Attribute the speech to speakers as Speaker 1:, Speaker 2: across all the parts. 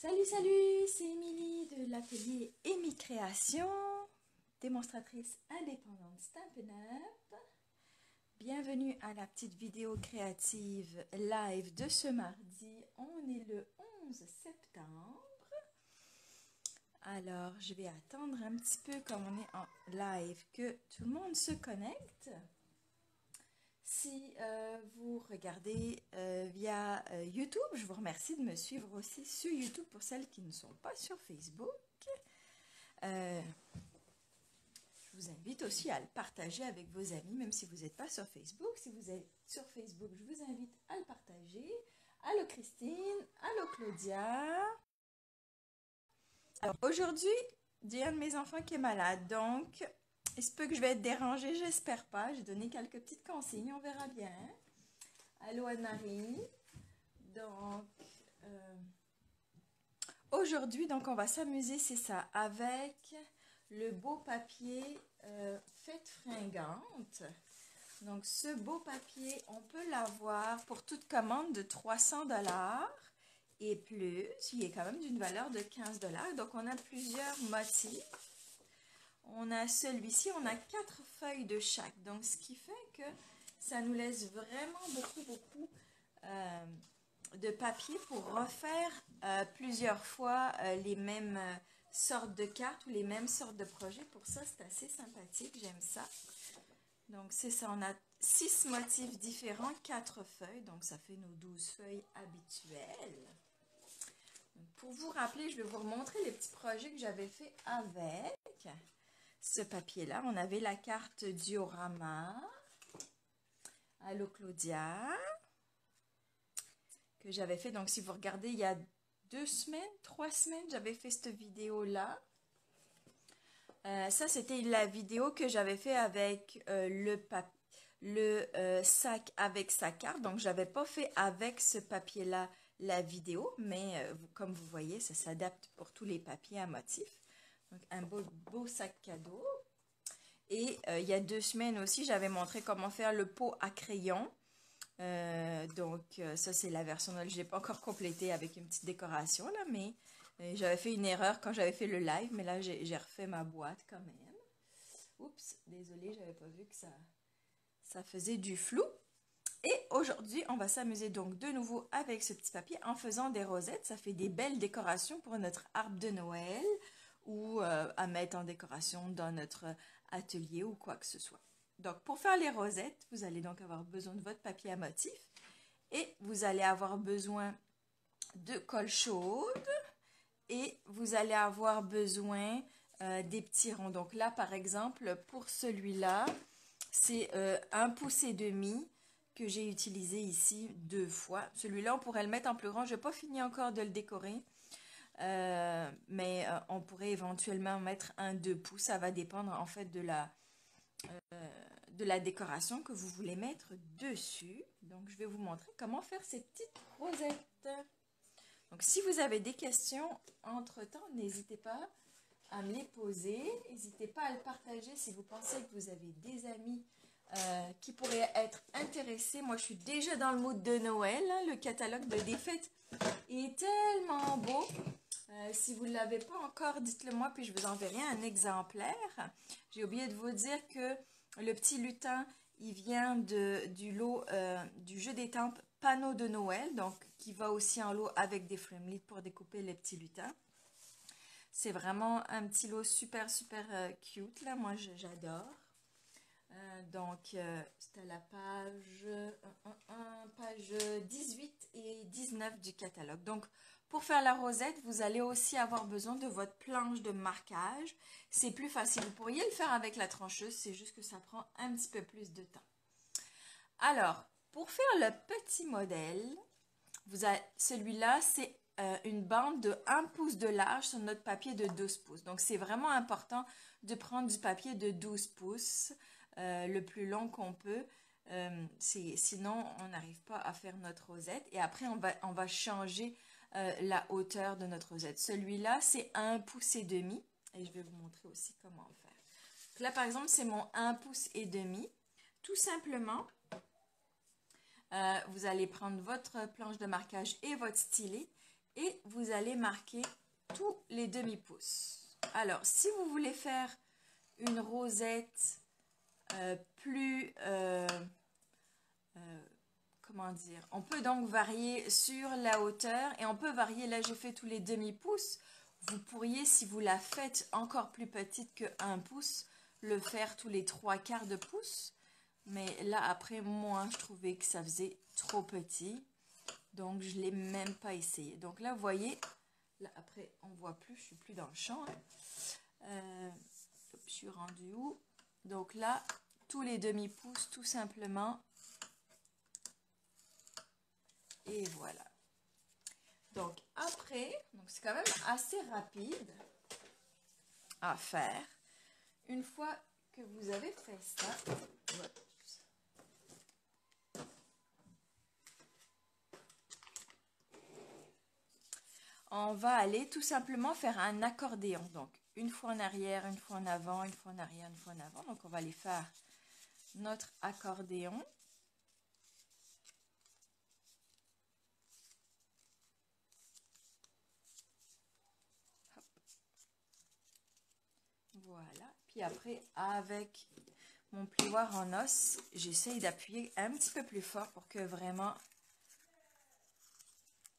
Speaker 1: Salut, salut, c'est Émilie de l'atelier Amy Création, démonstratrice indépendante Stampin' Up. Bienvenue à la petite vidéo créative live de ce mardi. On est le 11 septembre. Alors, je vais attendre un petit peu comme on est en live que tout le monde se connecte. Si vous regardez via YouTube, je vous remercie de me suivre aussi sur YouTube pour celles qui ne sont pas sur Facebook. Je vous invite aussi à le partager avec vos amis, même si vous n'êtes pas sur Facebook. Si vous êtes sur Facebook, je vous invite à le partager. Allô Christine, allô Claudia. Alors aujourd'hui, j'ai un de mes enfants qui est malade, donc il se peut que je vais être dérangée, j'espère pas. J'ai donné quelques petites consignes, on verra bien. Allô Anne-Marie. Donc, aujourd'hui, on va s'amuser, c'est ça, avec le beau papier Fête Fringante. Donc, ce beau papier, on peut l'avoir pour toute commande de 300 $ et plus. Il est quand même d'une valeur de 15 $. Donc, on a plusieurs motifs. On a celui-ci, on a 4 feuilles de chaque. Donc, ce qui fait que ça nous laisse vraiment beaucoup de papier pour refaire plusieurs fois les mêmes sortes de cartes ou les mêmes sortes de projets. Pour ça, c'est assez sympathique, j'aime ça. Donc, c'est ça, on a 6 motifs différents, 4 feuilles. Donc, ça fait nos 12 feuilles habituelles. Donc, pour vous rappeler, je vais vous remontrer les petits projets que j'avais fait avec ce papier-là. On avait la carte diorama. Allô Claudia. Que j'avais fait. Donc, si vous regardez, il y a 2 semaines, 3 semaines, j'avais fait cette vidéo-là. Ça, c'était la vidéo que j'avais fait avec le sac avec sa carte. Donc, je n'avais pas fait avec ce papier-là la vidéo, mais comme vous voyez, ça s'adapte pour tous les papiers à motifs. Donc, un beau sac cadeau. Et il y a 2 semaines aussi, j'avais montré comment faire le pot à crayon. Ça c'est la version Noël, je n'ai pas encore complété avec une petite décoration là, mais j'avais fait une erreur quand j'avais fait le live, mais là j'ai refait ma boîte quand même. Oups, désolée, j'avais pas vu que ça faisait du flou. Et aujourd'hui, on va s'amuser donc de nouveau avec ce petit papier en faisant des rosettes. Ça fait des belles décorations pour notre arbre de Noël ou à mettre en décoration dans notre atelier ou quoi que ce soit. Donc, pour faire les rosettes, vous allez donc avoir besoin de votre papier à motif et vous allez avoir besoin de colle chaude et vous allez avoir besoin des petits ronds. Donc là, par exemple, pour celui-là, c'est 1,5 pouce que j'ai utilisé ici 2 fois. Celui-là, on pourrait le mettre en plus grand. Je n'ai pas fini encore de le décorer. Mais on pourrait éventuellement mettre un 2 pouces. Ça va dépendre en fait de la décoration que vous voulez mettre dessus. Donc, je vais vous montrer comment faire ces petites rosettes. Donc, si vous avez des questions entre-temps, n'hésitez pas à me les poser. N'hésitez pas à le partager si vous pensez que vous avez des amis qui pourraient être intéressés. Moi, je suis déjà dans le mood de Noël. Hein. Le catalogue de des fêtes est tellement beau. Si vous ne l'avez pas encore, dites-le moi, puis je vous enverrai un exemplaire. J'ai oublié de vous dire que le petit lutin, il vient du lot du jeu d'étampes Panneau de Noël, donc qui va aussi en lot avec des Framelead pour découper les petits lutins. C'est vraiment un petit lot super cute, là, moi j'adore. C'est à la page 18 et 19 du catalogue. Donc, pour faire la rosette, vous allez aussi avoir besoin de votre planche de marquage. C'est plus facile. Vous pourriez le faire avec la trancheuse, c'est juste que ça prend un petit peu plus de temps. Alors, pour faire le petit modèle, celui-là, c'est une bande de 1 pouce de large sur notre papier de 12 pouces. Donc, c'est vraiment important de prendre du papier de 12 pouces, le plus long qu'on peut. Sinon, on n'arrive pas à faire notre rosette. Et après, on va changer la hauteur de notre rosette. Celui-là, c'est 1 pouce et demi. Et je vais vous montrer aussi comment faire. Donc là, par exemple, c'est mon 1 pouce et demi. Tout simplement, vous allez prendre votre planche de marquage et votre stylet et vous allez marquer tous les demi-pouces. Alors, si vous voulez faire une rosette comment dire, on peut donc varier sur la hauteur et on peut varier, là j'ai fait tous les demi-pouces. Vous pourriez, si vous la faites encore plus petite que 1 pouce, le faire tous les 3/4 de pouce. Mais là, après, moi, je trouvais que ça faisait trop petit. Donc, je ne l'ai même pas essayé. Donc là, vous voyez, là, après, on ne voit plus, je ne suis plus dans le champ. Je suis rendue où? Donc là, tous les demi-pouces, tout simplement. Et voilà. Donc après, c'est quand même assez rapide à faire. Une fois que vous avez fait ça, on va aller tout simplement faire un accordéon. Donc une fois en arrière, une fois en avant, une fois en arrière, une fois en avant. Donc on va aller faire notre accordéon. Hop. Voilà. Puis après, avec mon plioir en os, j'essaye d'appuyer un petit peu plus fort pour que vraiment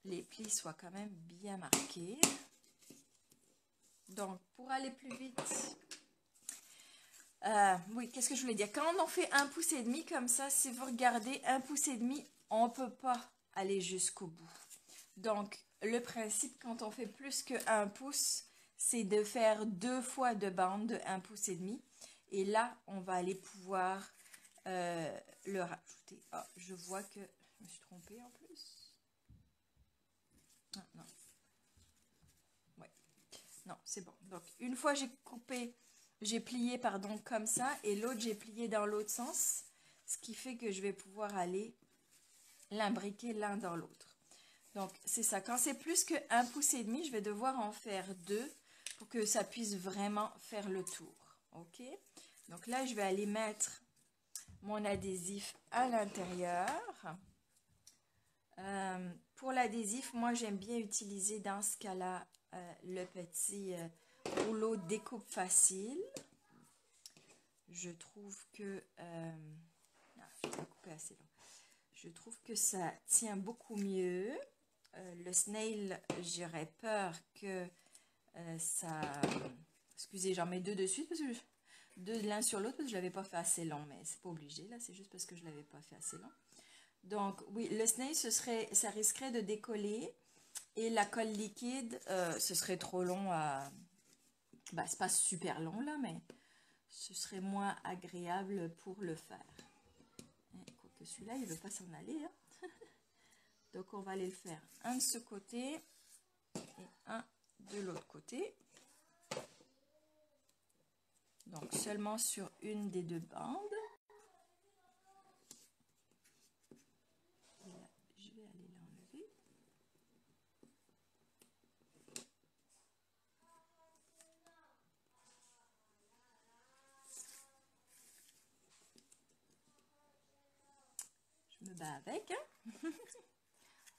Speaker 1: les plis soient quand même bien marqués. Donc, pour aller plus vite, oui, qu'est-ce que je voulais dire? Quand on fait 1,5 pouce comme ça, si vous regardez 1,5 pouce, on ne peut pas aller jusqu'au bout. Donc, le principe quand on fait plus que 1 pouce, c'est de faire 2 fois de bande de 1,5 pouce. Et là, on va aller pouvoir le rajouter. Ah, je vois que je me suis trompée en plus. Ah, non. Ouais. Non, c'est bon. Donc, une fois j'ai coupé, j'ai plié, pardon, comme ça, et l'autre, j'ai plié dans l'autre sens, ce qui fait que je vais pouvoir aller l'imbriquer l'un dans l'autre. Donc, c'est ça. Quand c'est plus que 1,5 pouce, je vais devoir en faire 2 pour que ça puisse vraiment faire le tour. OK? Donc là, je vais aller mettre mon adhésif à l'intérieur. Pour l'adhésif, moi, j'aime bien utiliser dans ce cas-là le petit rouleau découpe facile. Je trouve que... je vais couper assez long. Je trouve que ça tient beaucoup mieux. Le snail, j'aurais peur que ça... Excusez, j'en mets 2 de suite parce que deux l'un sur l'autre parce que je ne l'avais pas fait assez long, mais c'est pas obligé là, c'est juste parce que je ne l'avais pas fait assez long. Donc oui, le snail, ça risquerait de décoller et la colle liquide, ce serait trop long à... c'est pas super long là, mais ce serait moins agréable pour le faire. Quoique celui-là, il ne veut pas s'en aller. Hein. Donc on va aller le faire un de ce côté et un de l'autre côté. Donc seulement sur une des 2 bandes. Et là, je vais aller l'enlever. Je me bats avec. Hein.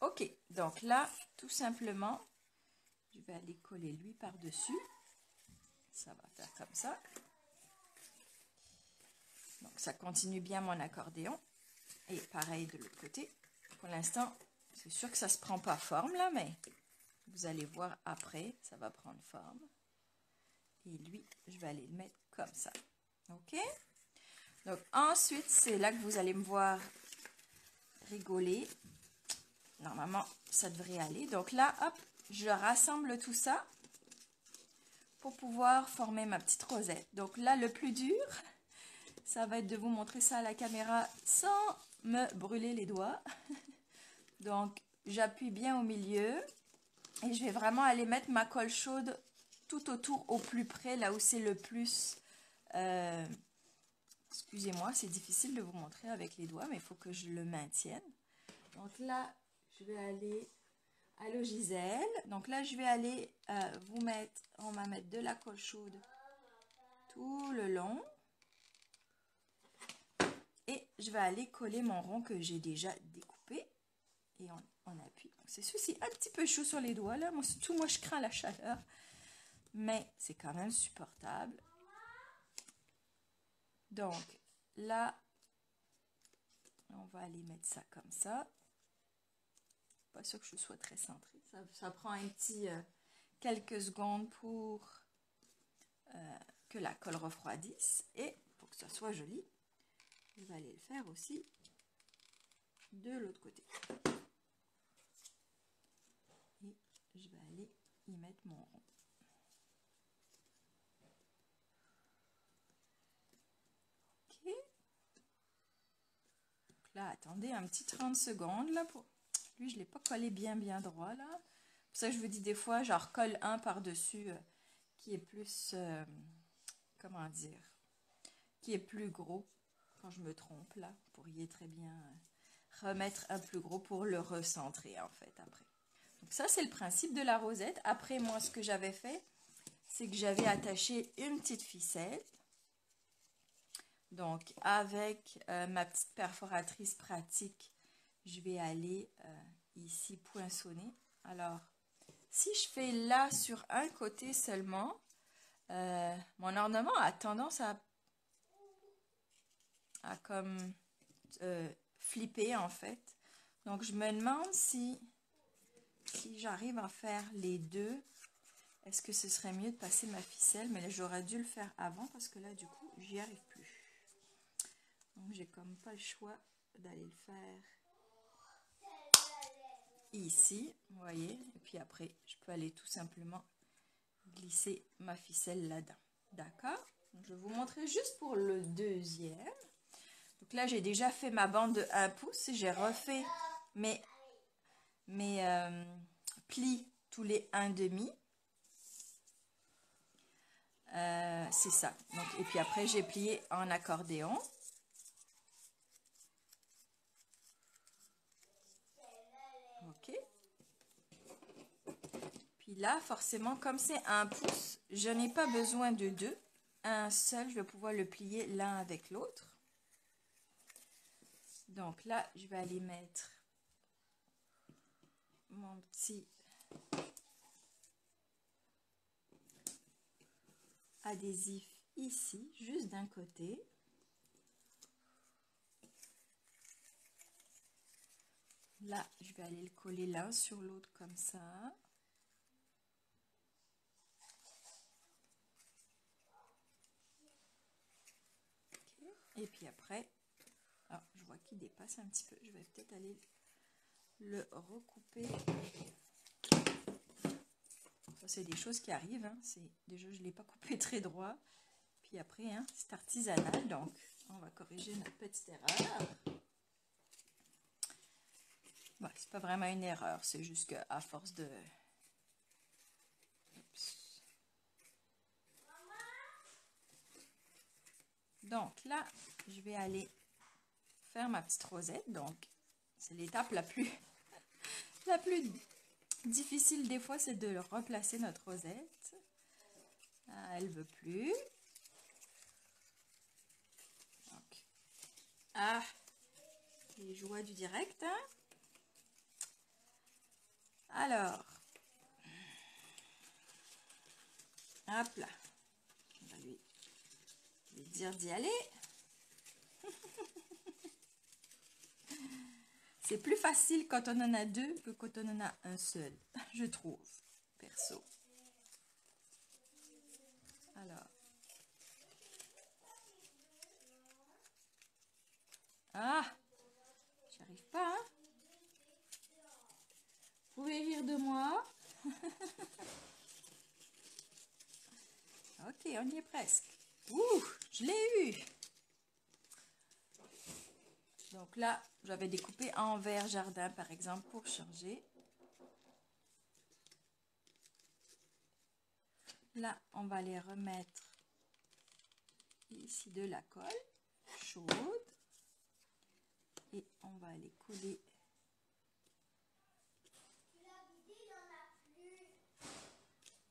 Speaker 1: Ok, donc là, tout simplement, je vais aller coller lui par-dessus. Ça va faire comme ça. Donc ça continue bien mon accordéon. Et pareil de l'autre côté. Pour l'instant, c'est sûr que ça ne se prend pas forme là, mais vous allez voir après, ça va prendre forme. Et lui, je vais aller le mettre comme ça. Ok? Donc ensuite, c'est là que vous allez me voir rigoler. Normalement, ça devrait aller. Donc là, hop, je rassemble tout ça pour pouvoir former ma petite rosette. Donc là, le plus dur, ça va être de vous montrer ça à la caméra sans me brûler les doigts. Donc, j'appuie bien au milieu et je vais vraiment aller mettre ma colle chaude tout autour, au plus près, là où c'est le plus... excusez-moi, c'est difficile de vous montrer avec les doigts, mais il faut que je le maintienne. Donc là, je vais aller à l'eau Gisèle. Donc là, je vais aller vous mettre, on va mettre de la colle chaude tout le long. Et je vais aller coller mon rond que j'ai déjà découpé. et on appuie. C'est ceci, un petit peu chaud sur les doigts là. Moi, surtout moi je crains la chaleur, mais c'est quand même supportable. Donc là, on va aller mettre ça comme ça. Pas sûr que je sois très centrée. Ça prend un petit quelques secondes pour que la colle refroidisse et pour que ça soit joli. Je vais aller le faire aussi de l'autre côté. Et je vais aller y mettre mon rond. Ok. Donc là, attendez un petit 30 secondes là pour... Lui, je ne l'ai pas collé bien droit là. Pour ça, je vous dis des fois, je recolle un par-dessus qui est plus... comment dire? Qui est plus gros. Quand je me trompe là, vous pourriez très bien remettre un plus gros pour le recentrer en fait après. Donc ça c'est le principe de la rosette. Après moi ce que j'avais fait, c'est que j'avais attaché une petite ficelle. Donc avec ma petite perforatrice pratique, je vais aller ici poinçonner. Alors si je fais là sur un côté seulement, mon ornement a tendance à comme flipper en fait. Donc je me demande si j'arrive à faire les deux, est-ce que ce serait mieux de passer ma ficelle, mais là j'aurais dû le faire avant parce que là du coup j'y arrive plus. Donc j'ai comme pas le choix d'aller le faire ici, vous voyez, et puis après je peux aller tout simplement glisser ma ficelle là-dedans. D'accord? Je vais vous montrer juste pour le deuxième. Donc là, j'ai déjà fait ma bande de 1 pouce. J'ai refait mes plis tous les 1,5. C'est ça. Donc, et puis après, j'ai plié en accordéon. Ok. Puis là, forcément, comme c'est 1 pouce, je n'ai pas besoin de deux. Un seul, je vais pouvoir le plier l'un avec l'autre. Donc là, je vais aller mettre mon petit adhésif ici, juste d'un côté. Là, je vais aller le coller l'un sur l'autre comme ça. Okay. Et puis après, alors, je vois qu'il dépasse un petit peu. Je vais peut-être aller le recouper. Ça, c'est des choses qui arrivent. Hein. Déjà, je ne l'ai pas coupé très droit. Puis après, hein, c'est artisanal. Donc, on va corriger notre petite erreur. Bon, c'est pas vraiment une erreur. C'est juste qu'à force de... Oups. Donc là, je vais aller faire ma petite rosette. Donc, c'est l'étape la plus difficile des fois, c'est de replacer notre rosette. Ah, elle veut plus. Donc, les joies du direct. Hein. Alors, hop là. On va lui dire d'y aller. C'est plus facile quand on en a deux que quand on en a un seul, je trouve, perso. Alors. Ah, j'y arrive pas, hein? Vous pouvez rire de moi. Ok, on y est presque. Ouh, je l'ai eu. Donc là, j'avais découpé en vert jardin, par exemple, pour changer. Là, on va les remettre ici de la colle chaude. Et on va les coller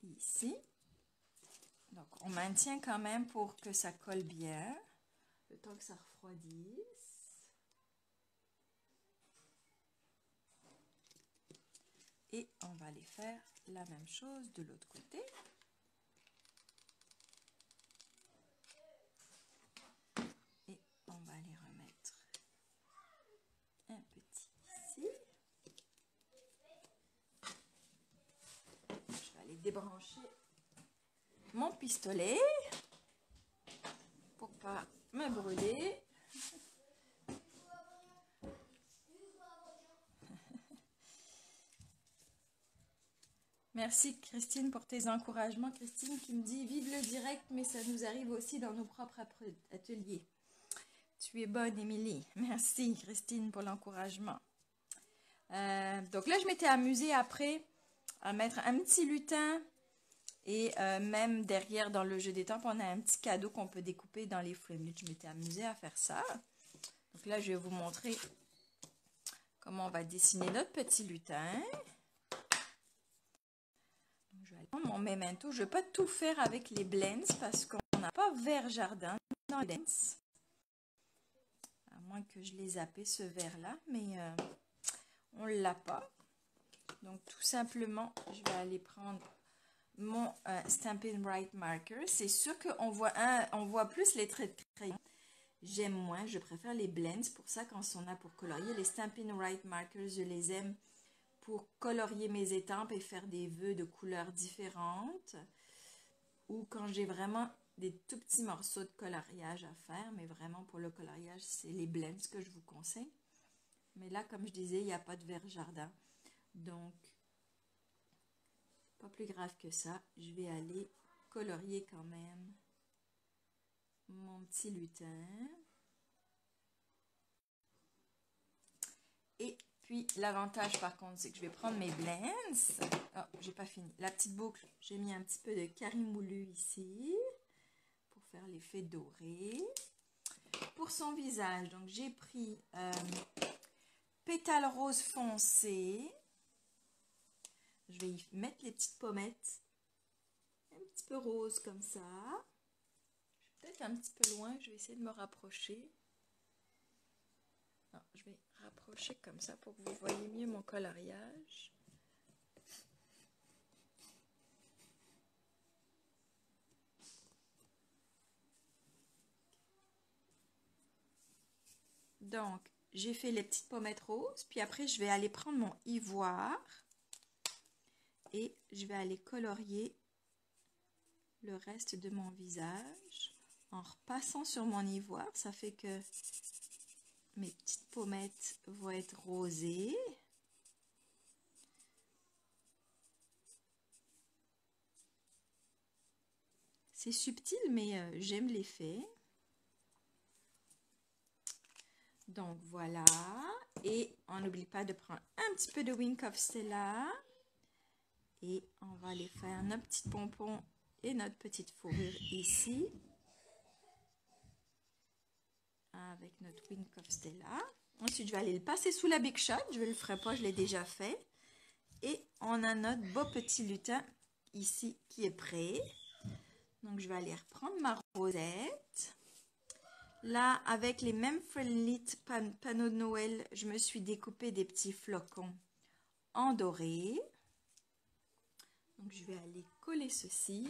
Speaker 1: ici. Donc, on maintient quand même pour que ça colle bien, le temps que ça refroidisse. Et on va aller faire la même chose de l'autre côté. Et on va aller remettre un petit ici. Je vais aller débrancher mon pistolet pour pas me brûler. Merci Christine pour tes encouragements. Christine qui me dit vive le direct, mais ça nous arrive aussi dans nos propres ateliers. Tu es bonne, Émilie. Merci Christine pour l'encouragement. Donc là, je m'étais amusée après à mettre un petit lutin et même derrière dans le jeu des tempes, on a un petit cadeau qu'on peut découper dans les framelits. Je m'étais amusée à faire ça. Donc là, je vais vous montrer comment on va dessiner notre petit lutin. Je vais aller prendre mon memento. Je ne vais pas tout faire avec les blends parce qu'on n'a pas vert jardin dans les blends. À moins que je l'ai zappé ce vert-là, mais on ne l'a pas. Donc tout simplement, je vais aller prendre mon Stampin' Right Marker. C'est sûr qu'on voit plus les traits de crayon. J'aime moins, je préfère les blends. Pour ça, quand on a pour colorier les Stampin' Right Markers, je les aime pour colorier mes étampes et faire des vœux de couleurs différentes, ou quand j'ai vraiment des tout petits morceaux de coloriage à faire, mais vraiment pour le coloriage, c'est les blends que je vous conseille. Mais là, comme je disais, il n'y a pas de vert jardin, donc pas plus grave que ça. Je vais aller colorier quand même mon petit lutin. Et puis, l'avantage, par contre, c'est que je vais prendre mes blends. Oh, j'ai pas fini. La petite boucle, j'ai mis un petit peu de carimoulu ici pour faire l'effet doré. Pour son visage, donc j'ai pris pétale rose foncé. Je vais y mettre les petites pommettes un petit peu rose comme ça. Je suis peut-être un petit peu loin, je vais essayer de me rapprocher. Non, je vais rapprocher comme ça pour que vous voyez mieux mon coloriage. Donc, j'ai fait les petites pommettes roses, puis après je vais aller prendre mon ivoire et je vais aller colorier le reste de mon visage en repassant sur mon ivoire. Ça fait que mes petites pommettes vont être rosées. C'est subtil, mais j'aime l'effet. Donc voilà. Et on n'oublie pas de prendre un petit peu de Wink of Stella. Et on va aller faire notre petit pompon et notre petite fourrure ici. Avec notre Wink of Stella. Ensuite, je vais aller le passer sous la Big Shot. Je ne le ferai pas, je l'ai déjà fait. Et on a notre beau petit lutin ici qui est prêt. Donc, je vais aller reprendre ma rosette. Là, avec les mêmes Friendly panneaux de Noël, je me suis découpé des petits flocons en doré. Donc, je vais aller coller ceci.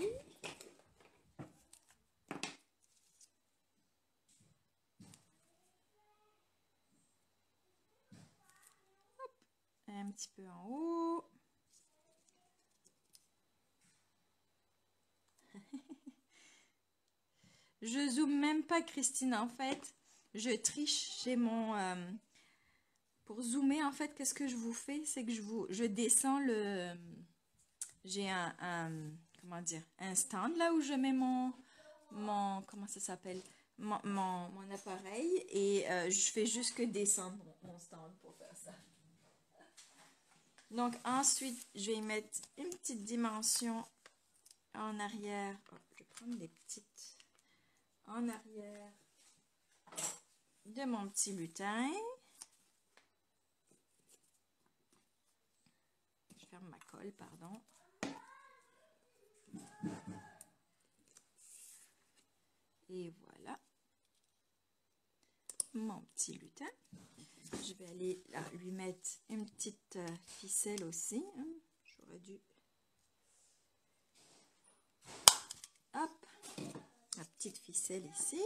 Speaker 1: Hop, un petit peu en haut. Je zoome même pas, Christine, en fait. Je triche chez mon... pour zoomer, en fait, qu'est-ce que je vous fais? C'est que je descends le... J'ai comment dire? Un stand là où je mets mon comment ça s'appelle? Mon appareil. Et je fais juste que descendre mon stand pour faire ça. Donc, ensuite, je vais y mettre une petite dimension en arrière. Oh, je vais prendre des petites... en arrière de mon petit lutin. Je ferme ma colle, pardon. Et voilà. mon petit lutin. Je vais aller là, lui mettre une petite ficelle aussi. Hein. J'aurais dû... Hop, la petite ficelle ici.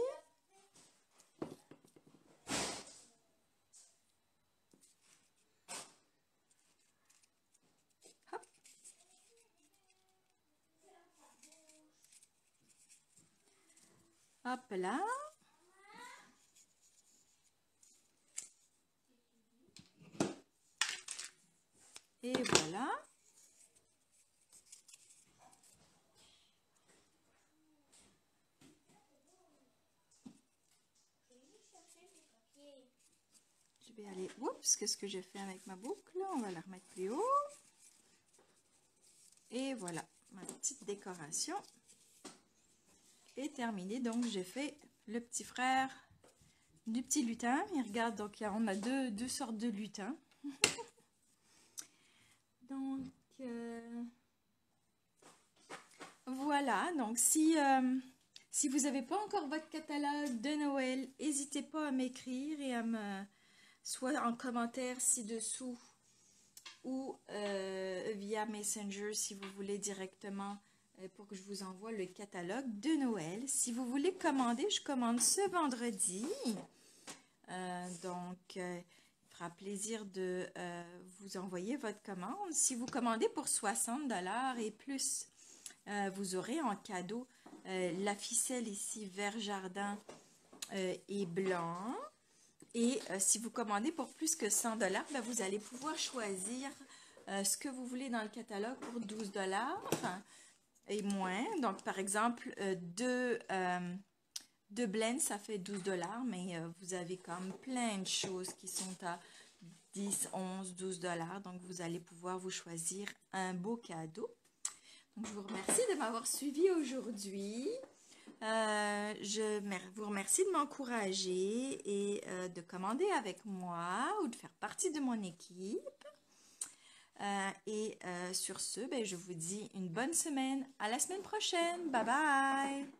Speaker 1: Hop. Hop là. Et voilà. Je vais aller... Oups, qu'est-ce que j'ai fait avec ma boucle? On va la remettre plus haut. Et voilà, ma petite décoration est terminée. Donc, j'ai fait le petit frère du petit lutin. Et regarde, donc on a deux sortes de lutins. Donc, voilà. Donc, si vous n'avez pas encore votre catalogue de Noël, n'hésitez pas à m'écrire et à me... soit en commentaire ci-dessous ou via Messenger si vous voulez directement pour que je vous envoie le catalogue de Noël. Si vous voulez commander, je commande ce vendredi. Donc, il fera plaisir de vous envoyer votre commande. Si vous commandez pour 60 $ et plus, vous aurez en cadeau la ficelle ici vert jardin et blanc. Et si vous commandez pour plus que 100 $, ben, vous allez pouvoir choisir ce que vous voulez dans le catalogue pour 12 $ et moins. Donc, par exemple, deux blends, ça fait 12 $, mais vous avez comme plein de choses qui sont à 10, 11, 12 $. Donc, vous allez pouvoir vous choisir un beau cadeau. Donc, je vous remercie de m'avoir suivi aujourd'hui. Je vous remercie de m'encourager et de commander avec moi ou de faire partie de mon équipe. Sur ce, ben, je vous dis une bonne semaine. À la semaine prochaine. Bye bye!